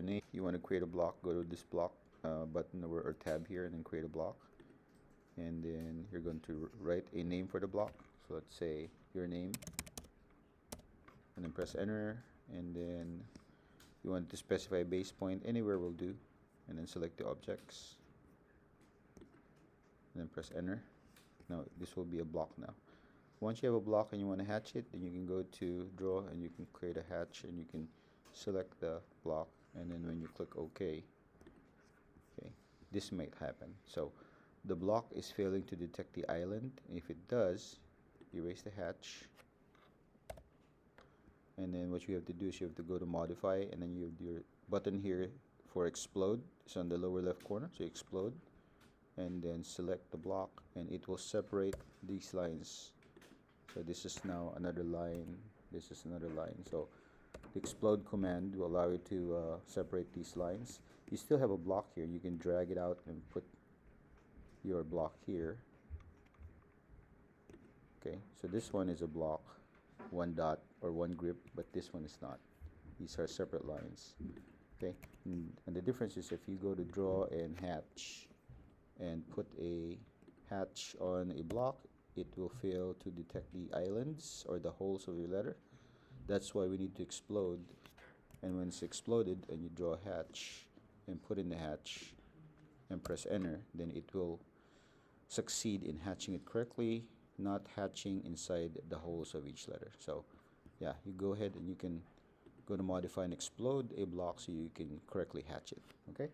name. You want to create a block, go to this block button or tab here and then create a block. And then you're going to write a name for the block. So let's say your name, and then press enter. And then you want to specify a base point, anywhere will do, and then select the objects and then press enter. Now this will be a block now. Once you have a block and you want to hatch it, then you can go to draw and you can create a hatch and you can select the block, and then when you click OK, this might happen. So the block is failing to detect the island. If it does, erase the hatch, and then what you have to do is you have to go to modify, and then you have your button here for explode. It's on the lower left corner, so explode, and then select the block and it will separate these lines. So this is now another line, this is another line. So the explode command will allow you to separate these lines. You still have a block here, you can drag it out and put your block here. Okay, so this one is a block, one dot or one grip, but this one is not. These are separate lines. Okay, and the difference is if you go to draw and hatch and put a hatch on a block, it will fail to detect the islands or the holes of your letter. That's why we need to explode, and when it's exploded and you draw a hatch and put in the hatch and press enter, then it will succeed in hatching it correctly, not hatching inside the holes of each letter. So yeah, you go ahead and you can go to modify and explode a block so you can correctly hatch it. Okay.